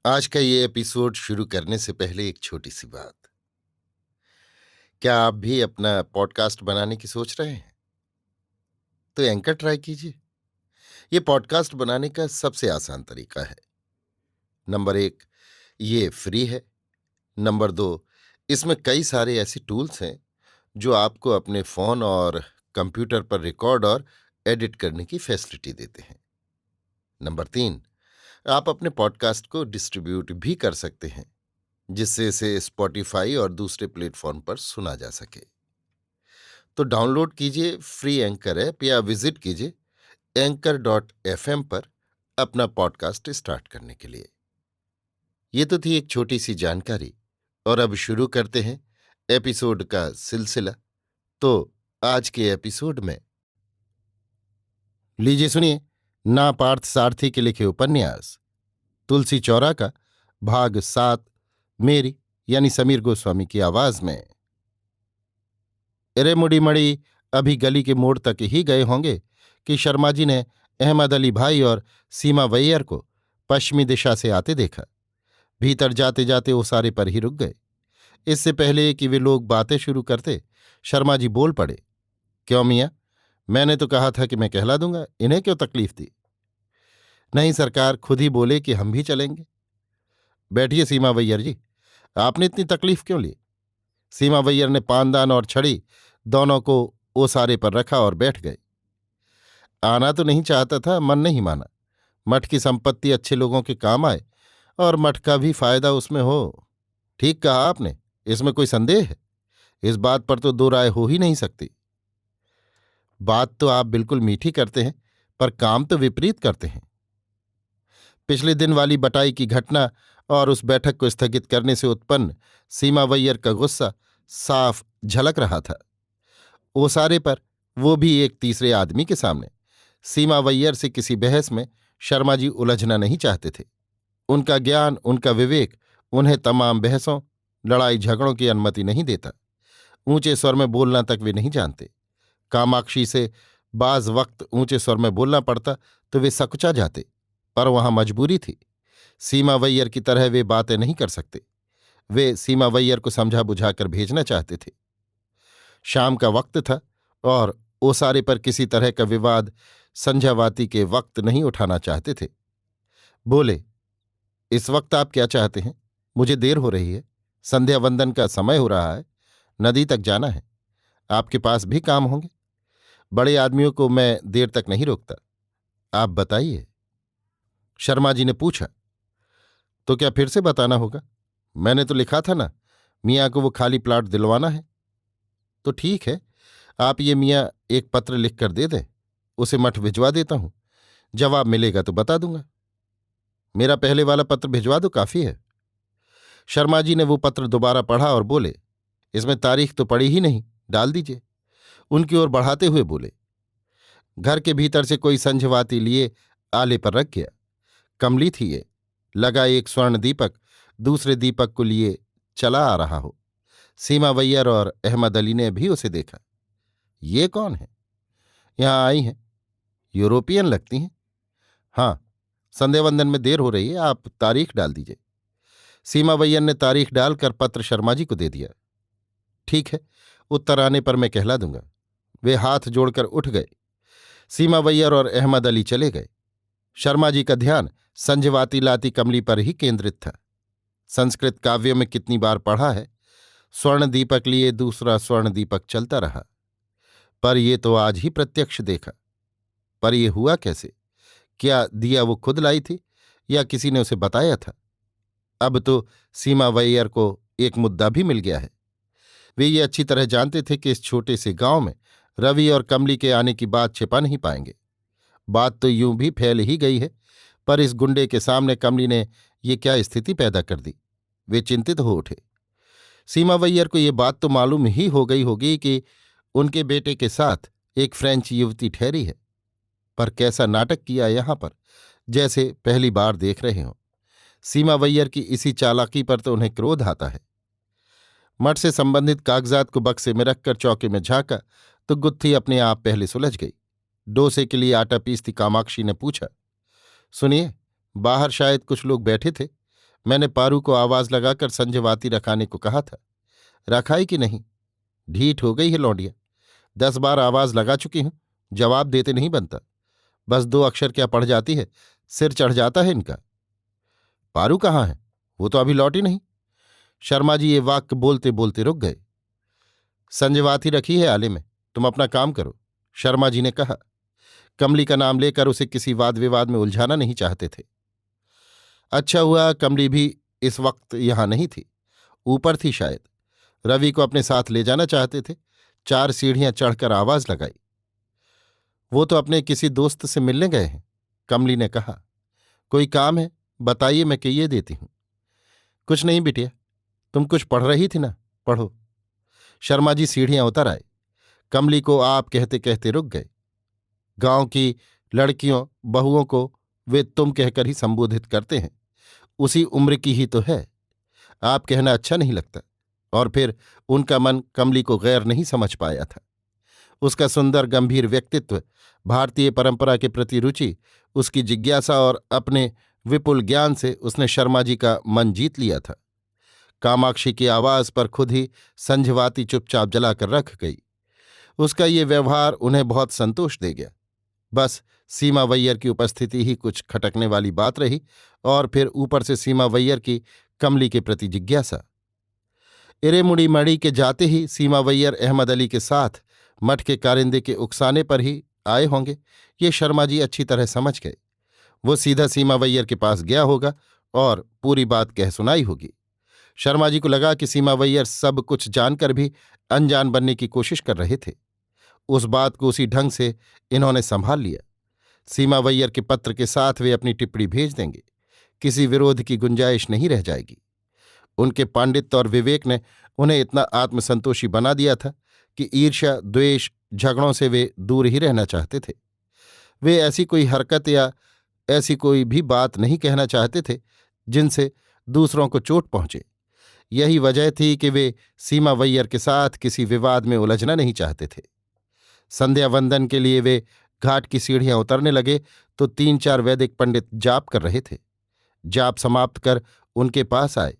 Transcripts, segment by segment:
आज का ये एपिसोड शुरू करने से पहले एक छोटी सी बात। क्या आप भी अपना पॉडकास्ट बनाने की सोच रहे हैं? तो एंकर ट्राई कीजिए। ये पॉडकास्ट बनाने का सबसे आसान तरीका है। नंबर एक, ये फ्री है। नंबर दो, इसमें कई सारे ऐसे टूल्स हैं जो आपको अपने फोन और कंप्यूटर पर रिकॉर्ड और एडिट करने की फैसिलिटी देते हैं। नंबर तीन, आप अपने पॉडकास्ट को डिस्ट्रीब्यूट भी कर सकते हैं, जिससे इसे स्पॉटिफाई और दूसरे प्लेटफॉर्म पर सुना जा सके। तो डाउनलोड कीजिए फ्री एंकर ऐप या विजिट कीजिए anchor.fm पर अपना पॉडकास्ट स्टार्ट करने के लिए। ये तो थी एक छोटी सी जानकारी, और अब शुरू करते हैं एपिसोड का सिलसिला। तो आज के एपिसोड में लीजिए सुनिए, ना पार्थ सारथी के लिखे उपन्यास तुलसी चौरा का भाग 7, मेरी यानी समीर गोस्वामी की आवाज में। अरे मुड़ी मड़ी अभी गली के मोड़ तक ही गए होंगे कि शर्मा जी ने अहमद अली भाई और सीमा वैयर को पश्चिमी दिशा से आते देखा। भीतर जाते जाते वो सारे पर ही रुक गए। इससे पहले कि वे लोग बातें शुरू करते, शर्मा जी बोल पड़े। क्यों मियाँ, मैंने तो कहा था कि मैं कहला दूंगा, इन्हें क्यों तकलीफ दी? नहीं सरकार, खुद ही बोले कि हम भी चलेंगे। बैठिए सीमा वैयर जी, आपने इतनी तकलीफ क्यों ली? सीमा वैयर ने पानदान और छड़ी दोनों को ओसारे पर रखा और बैठ गए। आना तो नहीं चाहता था, मन नहीं माना। मठ की संपत्ति अच्छे लोगों के काम आए और मठ का भी फायदा उसमें हो। ठीक कहा आपने, इसमें कोई संदेह है? इस बात पर तो दो राय हो ही नहीं सकती। बात तो आप बिल्कुल मीठी करते हैं, पर काम तो विपरीत करते हैं। पिछले दिन वाली बटाई की घटना और उस बैठक को स्थगित करने से उत्पन्न सीमा वैयर का गुस्सा साफ झलक रहा था। ओसारे पर, वो भी एक तीसरे आदमी के सामने। सीमा वैयर से किसी बहस में शर्मा जी उलझना नहीं चाहते थे। उनका ज्ञान, उनका विवेक उन्हें तमाम बहसों, लड़ाई झगड़ों की अनुमति नहीं देता। ऊंचे स्वर में बोलना तक वे नहीं जानते। कामाक्षी से बाज वक्त ऊंचे स्वर में बोलना पड़ता तो वे सकुचा जाते, पर वहां मजबूरी थी। सीमा वैयर की तरह वे बातें नहीं कर सकते। वे सीमा वैयर को समझा बुझाकर भेजना चाहते थे। शाम का वक्त था और ओसारे पर किसी तरह का विवाद संध्यावाती के वक्त नहीं उठाना चाहते थे। बोले, इस वक्त आप क्या चाहते हैं? मुझे देर हो रही है, संध्या वंदन का समय हो रहा है, नदी तक जाना है। आपके पास भी काम होंगे। बड़े आदमियों को मैं देर तक नहीं रोकता। आप बताइए। शर्मा जी ने पूछा। तो क्या फिर से बताना होगा? मैंने तो लिखा था ना, मियाँ को वो खाली प्लाट दिलवाना है। तो ठीक है, आप ये मियाँ एक पत्र लिख कर दे दें, उसे मठ भिजवा देता हूं। जवाब मिलेगा तो बता दूंगा। मेरा पहले वाला पत्र भिजवा दो, काफी है। शर्मा जी ने वो पत्र दोबारा पढ़ा और बोले, इसमें तारीख तो पड़ी ही नहीं, डाल दीजिए। उनकी ओर बढ़ाते हुए बोले, घर के भीतर से कोई संझवाती लिए आले पर रख गया। कमली थी ये, लगा एक स्वर्ण दीपक दूसरे दीपक को लिए चला आ रहा हो। सीमा वैयर और अहमद अली ने भी उसे देखा। ये कौन है? यहां आई हैं, यूरोपियन लगती हैं। हाँ, संध्या वंदन में देर हो रही है, आप तारीख डाल दीजिए। सीमा वैयर ने तारीख डालकर पत्र शर्मा जी को दे दिया। ठीक है, उत्तर आने पर मैं कहला दूंगा। वे हाथ जोड़कर उठ गए। सीमा वैयर और अहमद अली चले गए। शर्मा जी का ध्यान संजवाती लाती कमली पर ही केंद्रित था। संस्कृत काव्यों में कितनी बार पढ़ा है, स्वर्ण दीपक लिए दूसरा स्वर्ण दीपक चलता रहा। पर ये तो आज ही प्रत्यक्ष देखा। पर ये हुआ कैसे? क्या दिया वो खुद लाई थी या किसी ने उसे बताया था? अब तो सीमा वैयर को एक मुद्दा भी मिल गया है। वे ये अच्छी तरह जानते थे कि इस छोटे से गांव में रवि और कमली के आने की बात छिपा नहीं पाएंगे। बात तो यूं भी फैल ही गई है, पर इस गुंडे के सामने कमली ने ये क्या स्थिति पैदा कर दी? वे चिंतित हो उठे। सीमा वैयर को ये बात तो मालूम ही हो गई होगी कि उनके बेटे के साथ एक फ्रेंच युवती ठहरी है, पर कैसा नाटक किया यहां पर, जैसे पहली बार देख रहे हों। सीमा वैयर की इसी चालाकी पर तो उन्हें क्रोध आता है। मठ से संबंधित कागजात को बक्से में रखकर चौके में झांका तो गुत्थी अपने आप पहले सुलझ गई। डोसे के लिए आटा पीसती कामाक्षी ने पूछा, सुनिए, बाहर शायद कुछ लोग बैठे थे, मैंने पारू को आवाज लगाकर संजवाती रखाने को कहा था। रखाई कि नहीं? ढीठ हो गई है लौंडिया। 10 बार आवाज लगा चुकी हूं, जवाब देते नहीं बनता। बस 2 अक्षर क्या पढ़ जाती है, सिर चढ़ जाता है इनका। पारू कहाँ है? वो तो अभी लौटी नहीं। शर्मा जी ये वाक्य बोलते बोलते रुक गए। संजवाती रखी है आले में, तुम अपना काम करो, शर्मा जी ने कहा। कमली का नाम लेकर उसे किसी वाद विवाद में उलझाना नहीं चाहते थे। अच्छा हुआ कमली भी इस वक्त यहां नहीं थी, ऊपर थी शायद। रवि को अपने साथ ले जाना चाहते थे। 4 सीढ़ियां चढ़कर आवाज लगाई। वो तो अपने किसी दोस्त से मिलने गए हैं, कमली ने कहा। कोई काम है? बताइए, मैं कहिए देती हूं। कुछ नहीं बिटिया, तुम कुछ पढ़ रही थी ना, पढ़ो। शर्मा जी सीढ़ियां उतर आए। कमली को आप कहते कहते रुक गए। गांव की लड़कियों बहुओं को वे तुम कहकर ही संबोधित करते हैं। उसी उम्र की ही तो है। आप कहना अच्छा नहीं लगता। और फिर उनका मन कमली को गैर नहीं समझ पाया था। उसका सुंदर गंभीर व्यक्तित्व, भारतीय परंपरा के प्रति रुचि, उसकी जिज्ञासा और अपने विपुल ज्ञान से उसने शर्मा जी का मन जीत लिया था। कामाक्षी की आवाज पर खुद ही संझवाती चुपचाप जलाकर रख गई। उसका ये व्यवहार उन्हें बहुत संतोष दे गया। बस सीमा वैयर की उपस्थिति ही कुछ खटकने वाली बात रही, और फिर ऊपर से सीमा वैयर की कमली के प्रति जिज्ञासा। इरेमुड़ी मड़ी के जाते ही सीमा वैयर अहमद अली के साथ मठ के कारिंदे के उकसाने पर ही आए होंगे, ये शर्मा जी अच्छी तरह समझ गए। वो सीधा सीमा वैयर के पास गया होगा और पूरी बात कह सुनाई होगी। शर्मा जी को लगा कि सीमा वैयर सब कुछ जानकर भी अनजान बनने की कोशिश कर रहे थे। उस बात को उसी ढंग से इन्होंने संभाल लिया। सीमा वैयर के पत्र के साथ वे अपनी टिप्पणी भेज देंगे। किसी विरोध की गुंजाइश नहीं रह जाएगी। उनके पांडित्य और विवेक ने उन्हें इतना आत्मसंतोषी बना दिया था कि ईर्ष्या, द्वेष, झगड़ों से वे दूर ही रहना चाहते थे। वे ऐसी कोई हरकत या ऐसी कोई भी बात नहीं कहना चाहते थे जिनसे दूसरों को चोट पहुंचे। यही वजह थी कि वे सीमा वैयर के साथ किसी विवाद में उलझना नहीं चाहते थे। संध्या वंदन के लिए वे घाट की सीढ़ियां उतरने लगे तो 3-4 वैदिक पंडित जाप कर रहे थे। जाप समाप्त कर उनके पास आए।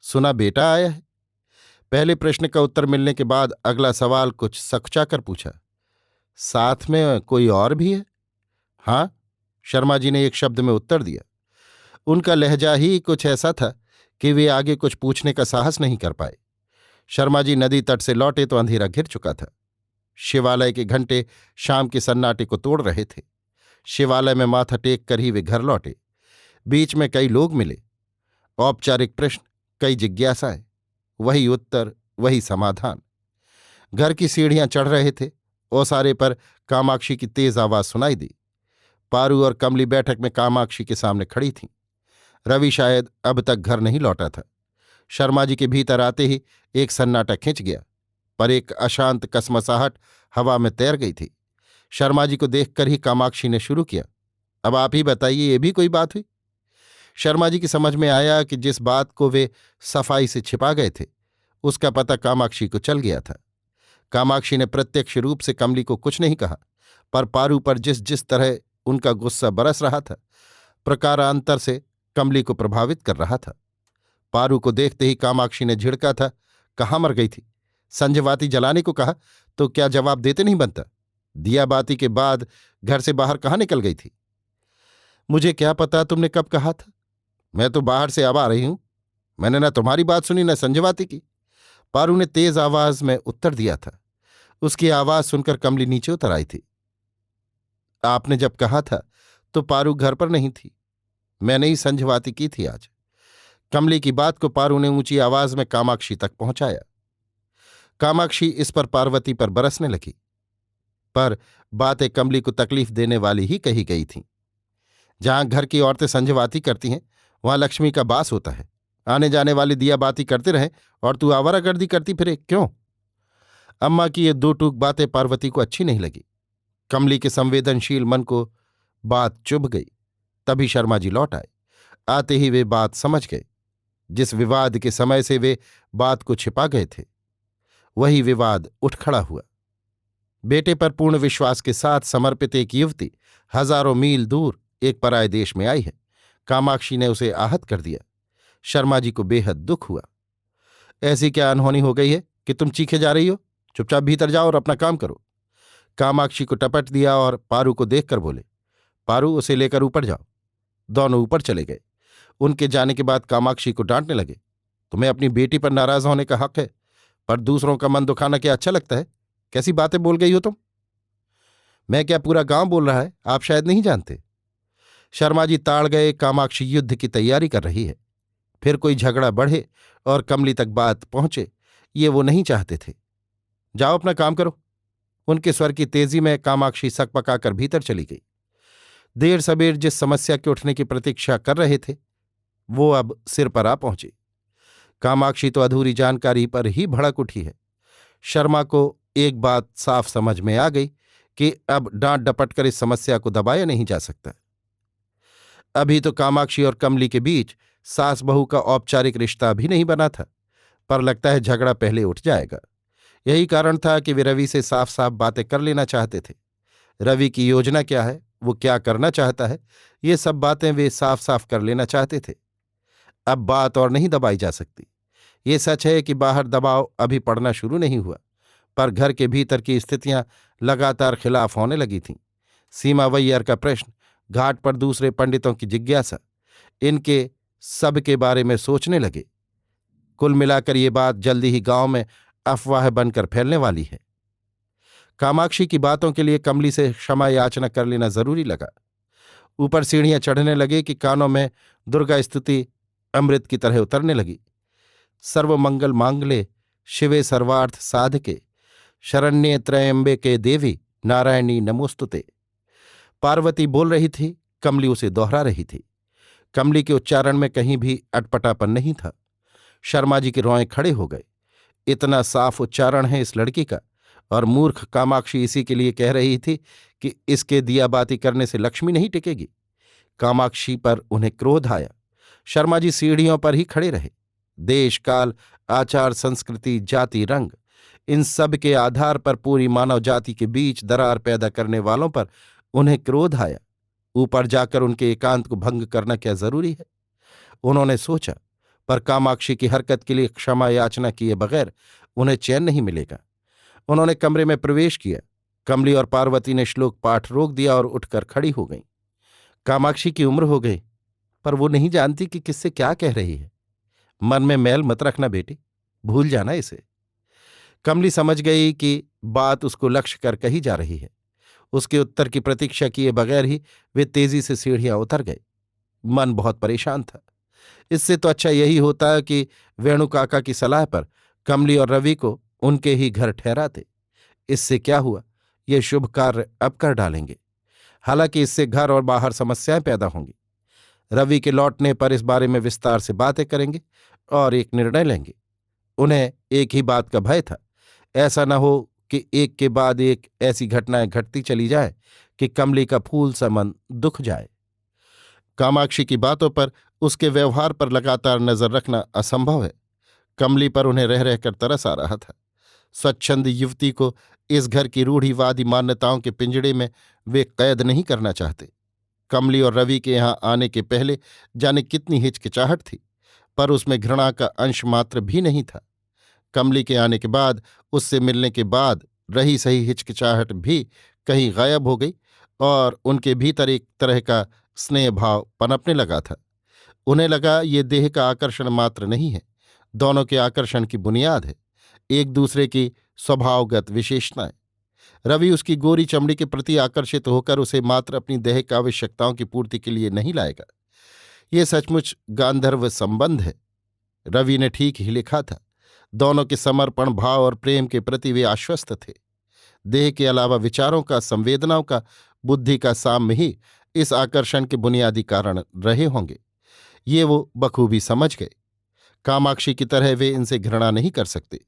सुना बेटा आया है? पहले प्रश्न का उत्तर मिलने के बाद अगला सवाल कुछ सकचाकर पूछा। साथ में कोई और भी है? हाँ, शर्मा जी ने एक शब्द में उत्तर दिया। उनका लहजा ही कुछ ऐसा था कि वे आगे कुछ पूछने का साहस नहीं कर पाए। शर्मा जी नदी तट से लौटे तो अंधेरा घिर चुका था। शिवालय के घंटे शाम के सन्नाटे को तोड़ रहे थे। शिवालय में माथा टेक कर ही वे घर लौटे। बीच में कई लोग मिले। औपचारिक प्रश्न, कई जिज्ञासाएं, वही उत्तर, वही समाधान। घर की सीढ़ियां चढ़ रहे थे। ओसारे पर कामाक्षी की तेज आवाज सुनाई दी। पारू और कमली बैठक में कामाक्षी के सामने खड़ी थीं। रवि शायद अब तक घर नहीं लौटा था। शर्मा जी के भीतर आते ही एक सन्नाटा खिंच गया, पर एक अशांत कसमसाहट हवा में तैर गई थी। शर्मा जी को देखकर ही कामाक्षी ने शुरू किया, अब आप ही बताइए, ये भी कोई बात हुई? शर्मा जी की समझ में आया कि जिस बात को वे सफाई से छिपा गए थे उसका पता कामाक्षी को चल गया था। कामाक्षी ने प्रत्यक्ष रूप से कमली को कुछ नहीं कहा, पर पारू पर जिस जिस तरह उनका गुस्सा बरस रहा था, प्रकारांतर से कमली को प्रभावित कर रहा था। पारू को देखते ही कामाक्षी ने झिड़का था, कहाँ मर गई थी? संजवाती जलाने को कहा तो क्या जवाब देते नहीं बनता? दिया बाती के बाद घर से बाहर कहाँ निकल गई थी? मुझे क्या पता तुमने कब कहा था? मैं तो बाहर से अब आ रही हूं। मैंने न तुम्हारी बात सुनी न संजवाती की। पारू ने तेज आवाज में उत्तर दिया था। उसकी आवाज सुनकर कमली नीचे उतर आई थी। आपने जब कहा था तो पारू घर पर नहीं थी। मैंने ही संजवाती की थी आज। कमली की बात को पारू ने ऊंची आवाज में कामाक्षी तक पहुंचाया। कामाक्षी इस पर पार्वती पर बरसने लगी, पर बातें कमली को तकलीफ देने वाली ही कही गई थीं। जहां घर की औरतें संजवाती करती हैं वहां लक्ष्मी का बास होता है। आने जाने वाले दिया बाती करते रहे और तू आवारागर्दी करती फिरे, क्यों? अम्मा की ये 2 टूक बातें पार्वती को अच्छी नहीं लगी। कमली के संवेदनशील मन को बात चुभ गई। तभी शर्मा जी लौट आए। आते ही वे बात समझ गए। जिस विवाद के समय से वे बात को छिपा गए थे वही विवाद उठ खड़ा हुआ। बेटे पर पूर्ण विश्वास के साथ समर्पित एक युवती हजारों मील दूर एक पराये देश में आई है। कामाक्षी ने उसे आहत कर दिया। शर्मा जी को बेहद दुख हुआ। ऐसी क्या अनहोनी हो गई है कि तुम चीखे जा रही हो? चुपचाप भीतर जाओ और अपना काम करो। कामाक्षी को टपट दिया और पारू को देखकर बोले, पारू, उसे लेकर ऊपर जाओ। दोनों ऊपर चले गए। उनके जाने के बाद कामाक्षी को डांटने लगे, तुम्हें अपनी बेटी पर नाराज होने का हक है, पर दूसरों का मन दुखाना क्या अच्छा लगता है? कैसी बातें बोल गई हो तुम? मैं क्या, पूरा गांव बोल रहा है, आप शायद नहीं जानते। शर्मा जी ताड़ गए। कामाक्षी युद्ध की तैयारी कर रही है, फिर कोई झगड़ा बढ़े और कमली तक बात पहुंचे, ये वो नहीं चाहते थे। जाओ अपना काम करो। उनके स्वर की तेजी में कामाक्षी सकपकाकर भीतर चली गई। देर सबेर जिस समस्या के उठने की प्रतीक्षा कर रहे थे वो अब सिर पर आ पहुंची। कामाक्षी तो अधूरी जानकारी पर ही भड़क उठी है। शर्मा को एक बात साफ समझ में आ गई कि अब डांट डपट कर इस समस्या को दबाया नहीं जा सकता। अभी तो कामाक्षी और कमली के बीच सास बहू का औपचारिक रिश्ता भी नहीं बना था, पर लगता है झगड़ा पहले उठ जाएगा। यही कारण था कि वे रवि से साफ साफ बातें कर लेना चाहते थे। रवि की योजना क्या है, वो क्या करना चाहता है, ये सब बातें वे साफ साफ कर लेना चाहते थे। अब बात और नहीं दबाई जा सकती। ये सच है कि बाहर दबाव अभी पड़ना शुरू नहीं हुआ, पर घर के भीतर की स्थितियां लगातार खिलाफ होने लगी थीं। सीमा वैयर का प्रश्न, घाट पर दूसरे पंडितों की जिज्ञासा, इनके सब के बारे में सोचने लगे। कुल मिलाकर ये बात जल्दी ही गांव में अफवाह बनकर फैलने वाली है। कामाक्षी की बातों के लिए कमली से क्षमा याचना कर लेना जरूरी लगा। ऊपर सीढ़ियां चढ़ने लगे कि कानों में दुर्गा स्तुति अमृत की तरह उतरने लगी। सर्वमंगल मांगले शिवे सर्वार्थ साधके शरण्ये त्र्यंबके देवी नारायणी नमोस्तुते। पार्वती बोल रही थी, कमली उसे दोहरा रही थी। कमली के उच्चारण में कहीं भी अटपटापन नहीं था। शर्मा जी के रोए खड़े हो गए। इतना साफ उच्चारण है इस लड़की का, और मूर्ख कामाक्षी इसी के लिए कह रही थी कि इसके दियाबाती करने से लक्ष्मी नहीं टिकेगी। कामाक्षी पर उन्हें क्रोध आया। शर्मा जी सीढ़ियों पर ही खड़े रहे। देश काल आचार संस्कृति जाति रंग, इन सब के आधार पर पूरी मानव जाति के बीच दरार पैदा करने वालों पर उन्हें क्रोध आया। ऊपर जाकर उनके एकांत को भंग करना क्या जरूरी है? उन्होंने सोचा, पर कामाक्षी की हरकत के लिए क्षमा याचना किए बगैर उन्हें चैन नहीं मिलेगा। उन्होंने कमरे में प्रवेश किया। कमली और पार्वती ने श्लोक पाठ रोक दिया और उठकर खड़ी हो गईं। कामाक्षी की उम्र हो गई, पर वो नहीं जानती कि किससे क्या कह रही है। मन में मैल मत रखना बेटी, भूल जाना इसे। कमली समझ गई कि बात उसको लक्ष्य कर कही जा रही है। उसके उत्तर की प्रतीक्षा किए बगैर ही वे तेजी से सीढ़ियां उतर गए। मन बहुत परेशान था। इससे तो अच्छा यही होता कि वेणु काका की सलाह पर कमली और रवि को उनके ही घर ठहराते। इससे क्या हुआ, ये शुभ कार्य अब कर डालेंगे। हालांकि इससे घर और बाहर समस्याएं पैदा होंगी। रवि के लौटने पर इस बारे में विस्तार से बातें करेंगे और एक निर्णय लेंगे। उन्हें एक ही बात का भय था, ऐसा न हो कि एक के बाद एक ऐसी घटनाएं घटती चली जाए कि कमली का फूल सा मन दुख जाए। कामाक्षी की बातों पर, उसके व्यवहार पर लगातार नजर रखना असंभव है। कमली पर उन्हें रह रहकर तरस आ रहा था। स्वच्छंद युवती को इस घर की रूढ़िवादी मान्यताओं के पिंजड़े में वे कैद नहीं करना चाहते। कमली और रवि के यहाँ आने के पहले जाने कितनी हिचकिचाहट थी, पर उसमें घृणा का अंश मात्र भी नहीं था। कमली के आने के बाद, उससे मिलने के बाद रही सही हिचकिचाहट भी कहीं गायब हो गई और उनके भीतर एक तरह का स्नेह भाव पनपने लगा था। उन्हें लगा ये देह का आकर्षण मात्र नहीं है, दोनों के आकर्षण की बुनियाद है, एक दूसरे की स्वभावगत विशेषताएं। रवि उसकी गोरी चमड़ी के प्रति आकर्षित होकर उसे मात्र अपनी दैहिक आवश्यकताओं की पूर्ति के लिए नहीं लाएगा। ये सचमुच गांधर्व संबंध है। रवि ने ठीक ही लिखा था। दोनों के समर्पण भाव और प्रेम के प्रति वे आश्वस्त थे। देह के अलावा विचारों का, संवेदनाओं का, बुद्धि का साम्य ही इस आकर्षण के बुनियादी कारण रहे होंगे। ये वो बखूबी समझ गए। कामाक्षी की तरह वे इनसे घृणा नहीं कर सकते।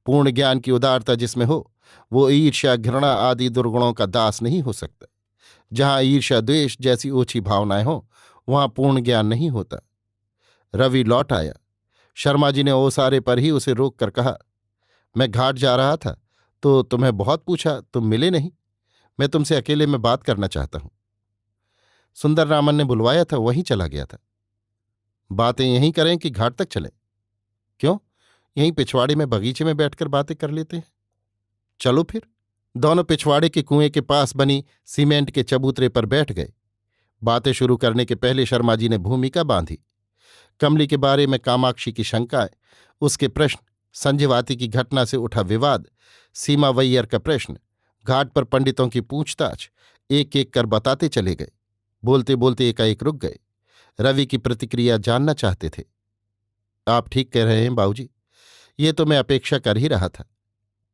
पूर्ण ज्ञान की उदारता जिसमें हो, वो ईर्ष्या घृणा आदि दुर्गुणों का दास नहीं हो सकता। जहां ईर्ष्या द्वेष जैसी ओछी भावनाएं हो, वहां पूर्ण ज्ञान नहीं होता। रवि लौट आया। शर्मा जी ने ओसारे पर ही उसे रोक कर कहा, मैं घाट जा रहा था तो तुम्हें बहुत पूछा, तुम मिले नहीं। मैं तुमसे अकेले में बात करना चाहता हूं। सुंदर रामन ने बुलवाया था, वहीं चला गया था। बातें यहीं करें कि घाट तक चलें? क्यों, यहीं पिछवाड़े में बगीचे में बैठकर बातें कर लेते हैं। चलो फिर। दोनों पिछवाड़े के कुएं के पास बनी सीमेंट के चबूतरे पर बैठ गए। बातें शुरू करने के पहले शर्मा जी ने भूमिका बांधी। कमली के बारे में कामाक्षी की शंकाएं, उसके प्रश्न, संजयवाती की घटना से उठा विवाद, सीमा वैयर का प्रश्न, घाट पर पंडितों की पूछताछ, एक एक कर बताते चले गए। बोलते बोलते एकाएक रुक गए। रवि की प्रतिक्रिया जानना चाहते थे। आप ठीक कह रहे हैं बाबूजी, ये तो मैं अपेक्षा कर ही रहा था।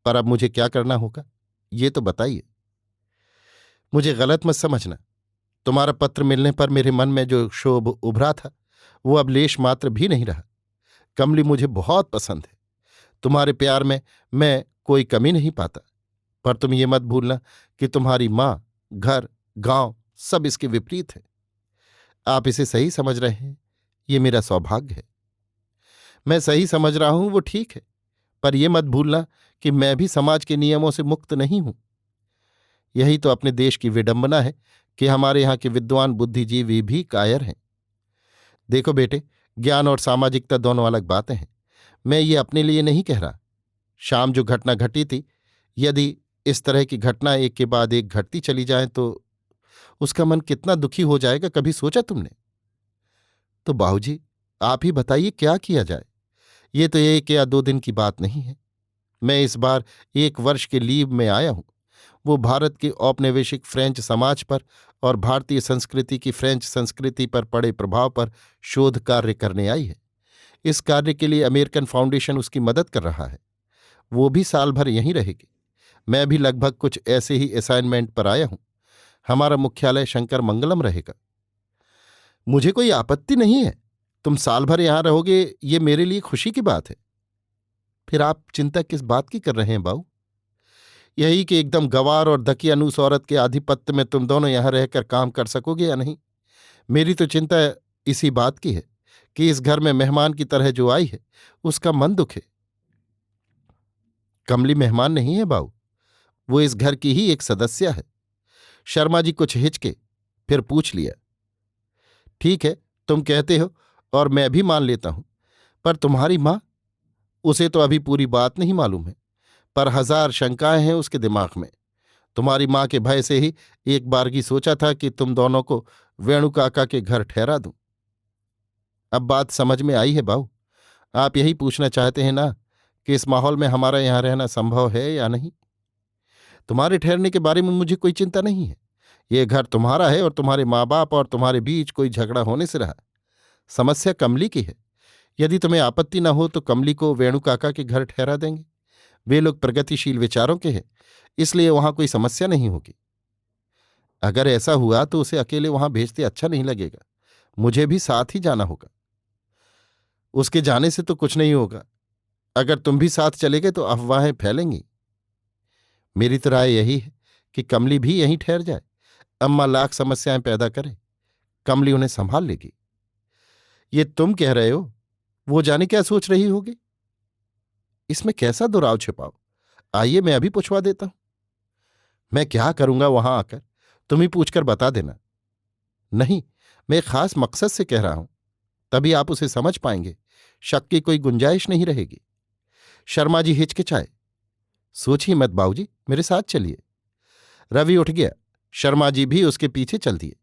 पर अब मुझे क्या करना होगा, ये तो बताइए। मुझे गलत मत समझना। तुम्हारा पत्र मिलने पर मेरे मन में जो क्षोभ उभरा था वो अब लेश मात्र भी नहीं रहा। कमली मुझे बहुत पसंद है। तुम्हारे प्यार में मैं कोई कमी नहीं पाता। पर तुम ये मत भूलना कि तुम्हारी माँ, घर, गांव सब इसके विपरीत है। आप इसे सही समझ रहे हैं, ये मेरा सौभाग्य है। मैं सही समझ रहा हूं वो ठीक है, पर यह मत भूलना कि मैं भी समाज के नियमों से मुक्त नहीं हूं। यही तो अपने देश की विडंबना है कि हमारे यहाँ के विद्वान बुद्धिजीवी भी कायर हैं। देखो बेटे, ज्ञान और सामाजिकता दोनों अलग बातें हैं। मैं ये अपने लिए नहीं कह रहा। शाम जो घटना घटी थी, यदि इस तरह की घटना एक के बाद एक घटती चली जाए तो उसका मन कितना दुखी हो जाएगा, कभी सोचा तुमने? तो बाबूजी, आप ही बताइए क्या किया जाए। ये तो 1 या 2 दिन की बात नहीं है। मैं इस बार 1 वर्ष के लीव में आया हूं। वो भारत के औपनिवेशिक फ्रेंच समाज पर और भारतीय संस्कृति की फ्रेंच संस्कृति पर पड़े प्रभाव पर शोध कार्य करने आई है। इस कार्य के लिए अमेरिकन फाउंडेशन उसकी मदद कर रहा है। वो भी साल भर यहीं रहेगी। मैं भी लगभग कुछ ऐसे ही असाइनमेंट पर आया हूं। हमारा मुख्यालय शंकर मंगलम रहेगा। मुझे कोई आपत्ति नहीं है। तुम साल भर यहां रहोगे, ये मेरे लिए खुशी की बात है। फिर आप चिंता किस बात की कर रहे हैं बाऊ? यही कि एकदम गंवार और दकियानूस औरत के आधिपत्य में तुम दोनों यहां रहकर काम कर सकोगे या नहीं। मेरी तो चिंता इसी बात की है कि इस घर में मेहमान की तरह जो आई है उसका मन दुखे। कमली मेहमान नहीं है बाऊ, वो इस घर की ही एक सदस्य है। शर्मा जी कुछ हिचके, फिर पूछ लिया। ठीक है, तुम कहते हो और मैं भी मान लेता हूं, पर तुम्हारी मां, उसे तो अभी पूरी बात नहीं मालूम है, पर 1000 शंकाएं हैं उसके दिमाग में। तुम्हारी मां के भय से ही एक बारगी सोचा था कि तुम दोनों को वेणु काका के घर ठहरा दूं। अब बात समझ में आई है बाऊ। आप यही पूछना चाहते हैं ना कि इस माहौल में हमारा यहां रहना संभव है या नहीं। तुम्हारे ठहरने के बारे में मुझे कोई चिंता नहीं है। ये घर तुम्हारा है और तुम्हारे माँ बाप और तुम्हारे बीच कोई झगड़ा होने से रहा। समस्या कमली की है। यदि तुम्हें आपत्ति न हो तो कमली को वेणु काका के घर ठहरा देंगे। वे लोग प्रगतिशील विचारों के हैं, इसलिए वहां कोई समस्या नहीं होगी। अगर ऐसा हुआ तो उसे अकेले वहां भेजते अच्छा नहीं लगेगा। मुझे भी साथ ही जाना होगा। उसके जाने से तो कुछ नहीं होगा। अगर तुम भी साथ चले गए तो अफवाहें फैलेंगी। मेरी तो राय यही है कि कमली भी यहीं ठहर जाए। अम्मा लाख समस्याएं पैदा करे, कमली उन्हें संभाल लेगी। ये तुम कह रहे हो, वो जाने क्या सोच रही होगी। इसमें कैसा दुराव छिपाओ। आइए मैं अभी पूछवा देता हूं। मैं क्या करूंगा वहां आकर, तुम ही पूछकर बता देना। नहीं, मैं एक खास मकसद से कह रहा हूं, तभी आप उसे समझ पाएंगे। शक की कोई गुंजाइश नहीं रहेगी। शर्मा जी हिचकिचाए। सोचिए मत बाबूजी, मेरे साथ चलिए। रवि उठ गया। शर्मा जी भी उसके पीछे चल दिए।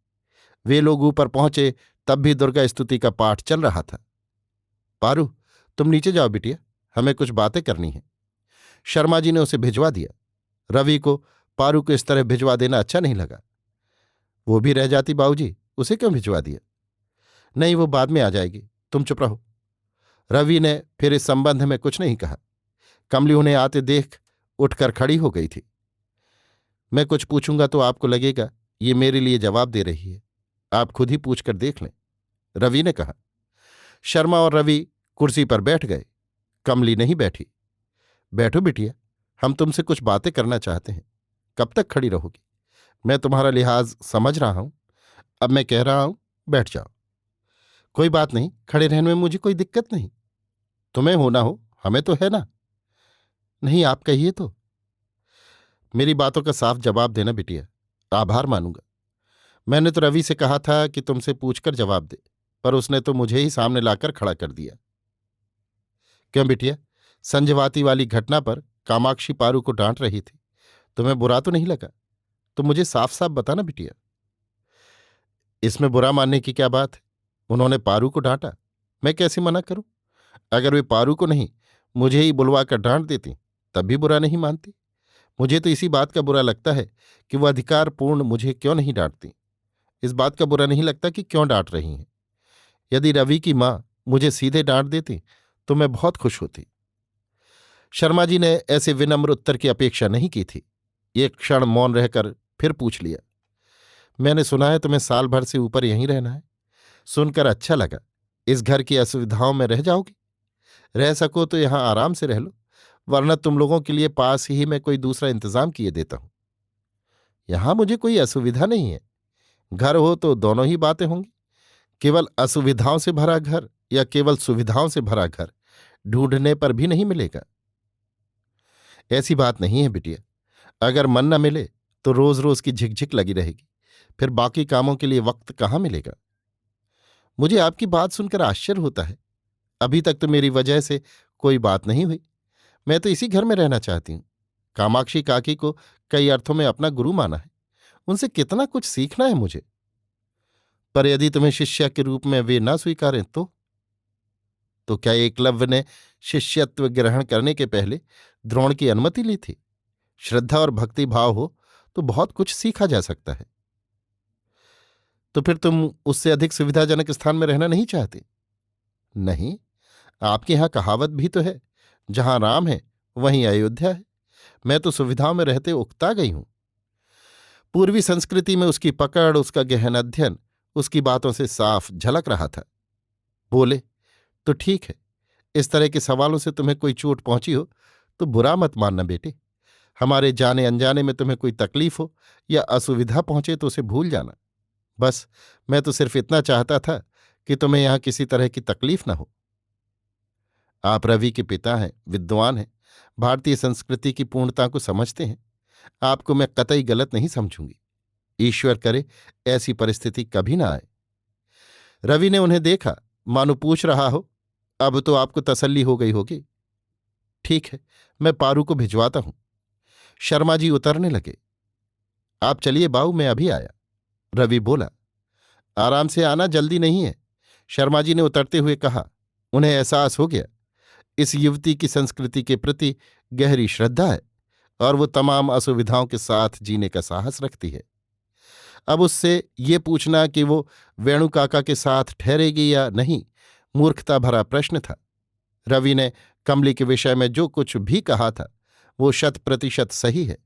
वे लोग ऊपर पहुंचे तब भी दुर्गा स्तुति का पाठ चल रहा था। पारू, तुम नीचे जाओ बिटिया, हमें कुछ बातें करनी है। शर्मा जी ने उसे भिजवा दिया। रवि को पारू को इस तरह भिजवा देना अच्छा नहीं लगा। वो भी रह जाती बाबूजी, उसे क्यों भिजवा दिया? नहीं, वो बाद में आ जाएगी, तुम चुप रहो। रवि ने फिर इस संबंध में कुछ नहीं कहा। कमली उन्हें आते देख उठकर खड़ी हो गई थी। मैं कुछ पूछूंगा तो आपको लगेगा ये मेरे लिए जवाब दे रही है। आप खुद ही पूछकर देख लें, रवि ने कहा। शर्मा और रवि कुर्सी पर बैठ गए। कमली नहीं बैठी। बैठो बिटिया, हम तुमसे कुछ बातें करना चाहते हैं। कब तक खड़ी रहोगी? मैं तुम्हारा लिहाज समझ रहा हूं। अब मैं कह रहा हूं, बैठ जाओ। कोई बात नहीं, खड़े रहने में मुझे कोई दिक्कत नहीं। तुम्हें होना हो, हमें तो है ना। नहीं, आप कहिए तो। मेरी बातों का साफ जवाब देना बिटिया, आभार मानूंगा। मैंने तो रवि से कहा था कि तुमसे पूछकर जवाब दे। पर उसने तो मुझे ही सामने लाकर खड़ा कर दिया। क्यों बिटिया, संजवाती वाली घटना पर कामाक्षी पारू को डांट रही थी, तुम्हें बुरा तो नहीं लगा? तो मुझे साफ साफ बताना बिटिया। इसमें बुरा मानने की क्या बात है? उन्होंने पारू को डांटा, मैं कैसे मना करूं? अगर वे पारू को नहीं मुझे ही बुलवा कर डांट देती तब भी बुरा नहीं मानती। मुझे तो इसी बात का बुरा लगता है कि वह अधिकारपूर्ण मुझे क्यों नहीं डांटती। इस बात का बुरा नहीं लगता कि क्यों डांट रही हैं। यदि रवि की मां मुझे सीधे डांट देती तो मैं बहुत खुश होती। शर्मा जी ने ऐसे विनम्र उत्तर की अपेक्षा नहीं की थी। एक क्षण मौन रहकर फिर पूछ लिया, मैंने सुना है तुम्हें साल भर से ऊपर यहीं रहना है। सुनकर अच्छा लगा। इस घर की असुविधाओं में रह जाओगी? रह सको तो यहां आराम से रह लो, वरना तुम लोगों के लिए पास ही मैं कोई दूसरा इंतजाम किए देता हूं। यहां मुझे कोई असुविधा नहीं है। घर हो तो दोनों ही बातें होंगी। केवल असुविधाओं से भरा घर या केवल सुविधाओं से भरा घर ढूंढने पर भी नहीं मिलेगा। ऐसी बात नहीं है बिटिया। अगर मन न मिले तो रोज रोज की झिकझिक लगी रहेगी, फिर बाकी कामों के लिए वक्त कहाँ मिलेगा? मुझे आपकी बात सुनकर आश्चर्य होता है। अभी तक तो मेरी वजह से कोई बात नहीं हुई। मैं तो इसी घर में रहना चाहती हूं। कामाक्षी काकी को कई अर्थों में अपना गुरु माना है। उनसे कितना कुछ सीखना है मुझे। पर यदि तुम्हें शिष्या के रूप में वे ना स्वीकारें तो क्या एकलव्य ने शिष्यत्व ग्रहण करने के पहले द्रोण की अनुमति ली थी? श्रद्धा और भक्ति भाव हो तो बहुत कुछ सीखा जा सकता है। तो फिर तुम उससे अधिक सुविधाजनक स्थान में रहना नहीं चाहती? नहीं, आपके यहां कहावत भी तो है, जहां राम है वहीं अयोध्या है। मैं तो सुविधाओं में रहते उकता गई हूं। पूर्वी संस्कृति में उसकी पकड़, उसका गहन अध्ययन उसकी बातों से साफ झलक रहा था। बोले, तो ठीक है, इस तरह के सवालों से तुम्हें कोई चोट पहुंची हो तो बुरा मत मानना बेटे। हमारे जाने अनजाने में तुम्हें कोई तकलीफ हो या असुविधा पहुंचे तो उसे भूल जाना। बस मैं तो सिर्फ इतना चाहता था कि तुम्हें यहां किसी तरह की तकलीफ न हो। आप रवि के पिता हैं, विद्वान हैं, भारतीय संस्कृति की पूर्णता को समझते हैं। आपको मैं कतई गलत नहीं समझूंगी। ईश्वर करे ऐसी परिस्थिति कभी ना आए। रवि ने उन्हें देखा, मानो पूछ रहा हो, अब तो आपको तसल्ली हो गई होगी। ठीक है, मैं पारू को भिजवाता हूं। शर्मा जी उतरने लगे। आप चलिए बाऊ, मैं अभी आया। रवि बोला, आराम से आना, जल्दी नहीं है। शर्मा जी ने उतरते हुए कहा। उन्हें एहसास हो गया इस युवती की संस्कृति के प्रति गहरी श्रद्धा है और वो तमाम असुविधाओं के साथ जीने का साहस रखती है। अब उससे ये पूछना कि वो वेणु काका के साथ ठहरेगी या नहीं मूर्खता भरा प्रश्न था। रवि ने कमली के विषय में जो कुछ भी कहा था वो 100% सही है।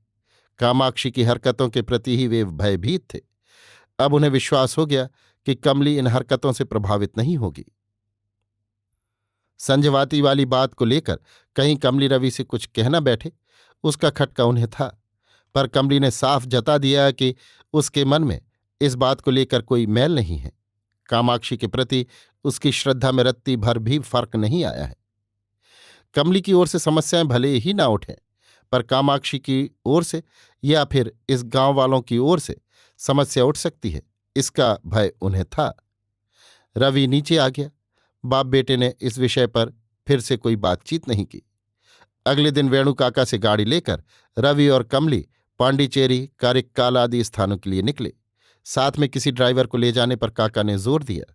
कामाक्षी की हरकतों के प्रति ही वे भयभीत थे। अब उन्हें विश्वास हो गया कि कमली इन हरकतों से प्रभावित नहीं होगी। संजवाती वाली बात को लेकर कहीं कमली रवि से कुछ कहना बैठे, उसका खटका उन्हें था। पर कमली ने साफ जता दिया कि उसके मन में इस बात को लेकर कोई मैल नहीं है। कामाक्षी के प्रति उसकी श्रद्धा में रत्ती भर भी फर्क नहीं आया है। कमली की ओर से समस्याएं भले ही ना उठें, पर कामाक्षी की ओर से या फिर इस गांव वालों की ओर से समस्या उठ सकती है, इसका भय उन्हें था। रवि नीचे आ गया। बाप बेटे ने इस विषय पर फिर से कोई बातचीत नहीं की। अगले दिन वेणु काका से गाड़ी लेकर रवि और कमली पांडिचेरी, कारिक्काल आदि स्थानों के लिए निकले। साथ में किसी ड्राइवर को ले जाने पर काका ने जोर दिया,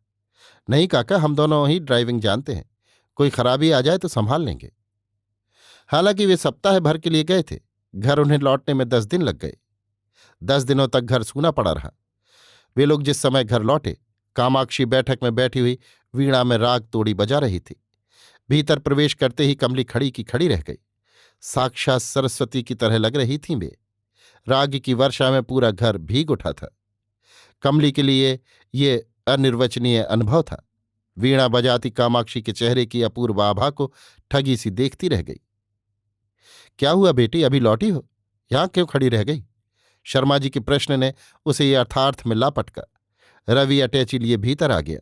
नहीं काका, हम दोनों ही ड्राइविंग जानते हैं, कोई खराबी आ जाए तो संभाल लेंगे। हालांकि वे सप्ताह भर के लिए गए थे। घर उन्हें लौटने में 10 दिन लग गए। 10 दिनों तक घर सूना पड़ा रहा। वे लोग जिस समय घर लौटे, कामाक्षी बैठक में बैठी हुई वीणा में राग तोड़ी बजा रही थी। भीतर प्रवेश करते ही कमली खड़ी की खड़ी रह गई। साक्षात सरस्वती की तरह लग रही थीं वे। राग की वर्षा में पूरा घर भीग उठा था। कमली के लिए ये अनिर्वचनीय अनुभव था। वीणा बजाती कामाक्षी के चेहरे की अपूर्व आभा को ठगी सी देखती रह गई। क्या हुआ बेटी, अभी लौटी हो? यहां क्यों खड़ी रह गई? शर्मा जी के प्रश्न ने उसे यथार्थ में ला पटका। रवि अटैची लिए भीतर आ गया।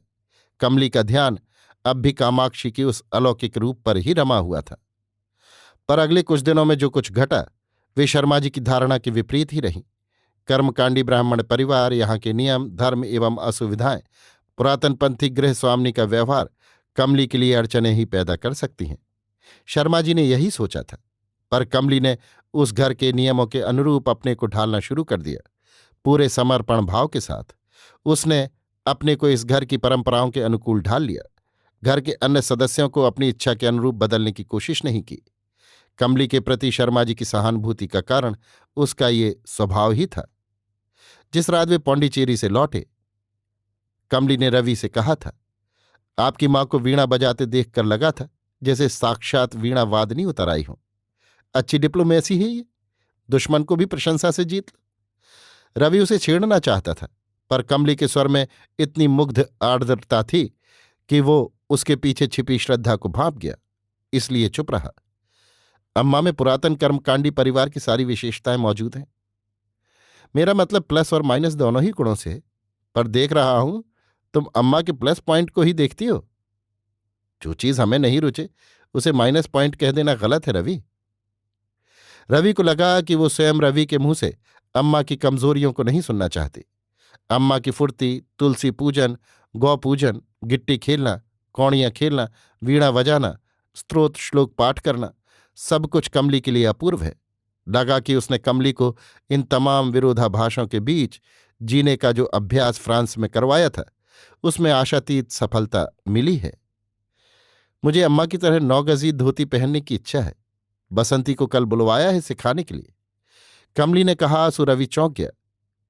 कमली का ध्यान अब भी कामाक्षी के उस अलौकिक रूप पर ही रमा हुआ था। पर अगले कुछ दिनों में जो कुछ घटा वे शर्मा जी की धारणा के विपरीत ही रहीं। कर्मकांडी ब्राह्मण परिवार, यहाँ के नियम, धर्म एवं असुविधाएं पुरातनपंथी गृह स्वामिनी का व्यवहार कमली के लिए अड़चने ही पैदा कर सकती हैं। शर्मा जी ने यही सोचा था, पर कमली ने उस घर के नियमों के अनुरूप अपने को ढालना शुरू कर दिया। पूरे समर्पण भाव के साथ उसने अपने को इस घर की परंपराओं के अनुकूल ढाल लिया। घर के अन्य सदस्यों को अपनी इच्छा के अनुरूप बदलने की कोशिश नहीं की। कमली के प्रति शर्मा जी की सहानुभूति का कारण उसका ये स्वभाव ही था। जिस रात वे पौंडीचेरी से लौटे, कमली ने रवि से कहा था, आपकी मां को वीणा बजाते देखकर लगा था जैसे साक्षात वीणा वादनी उतर आई हो। अच्छी डिप्लोमेसी है ये, दुश्मन को भी प्रशंसा से जीत लो। रवि उसे छेड़ना चाहता था, पर कमली के स्वर में इतनी मुग्ध आर्द्रता थी कि वो उसके पीछे छिपी श्रद्धा को भांप गया, इसलिए चुप रहा। अम्मा में पुरातन कर्मकांडी परिवार की सारी विशेषताएं मौजूद हैं। मेरा मतलब प्लस और माइनस दोनों ही गुणों से है, पर देख रहा हूं तुम अम्मा के प्लस पॉइंट को ही देखती हो। जो चीज हमें नहीं रुचे उसे माइनस पॉइंट कह देना गलत है रवि। रवि को लगा कि वो स्वयं रवि के मुंह से अम्मा की कमजोरियों को नहीं सुनना चाहती। अम्मा की फुर्ती, तुलसी पूजन, गौ पूजन, गिट्टी खेलना, कौड़ियां खेलना, वीणा बजाना, स्तोत्र श्लोक पाठ करना, सब कुछ कमली के लिए अपूर्व है। लगा कि उसने कमली को इन तमाम विरोधाभासों के बीच जीने का जो अभ्यास फ्रांस में करवाया था, उसमें आशातीत सफलता मिली है। मुझे अम्मा की तरह 9 गजी धोती पहनने की इच्छा है। बसंती को कल बुलवाया है सिखाने के लिए। कमली ने कहा सो रवि चौंक गया।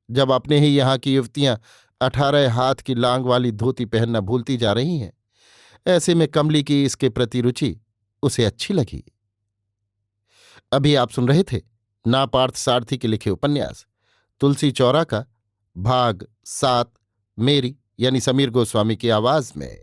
जब अपने ही यहाँ की युवतियां 18 हाथ की लांग वाली धोती पहनना भूलती जा रही हैं, ऐसे में कमली की इसके प्रति रुचि उसे अच्छी लगी। अभी आप सुन रहे थे ना पार्थ सारथी के लिखे उपन्यास तुलसी चौरा का भाग 7 मेरी यानी समीर गोस्वामी की आवाज में।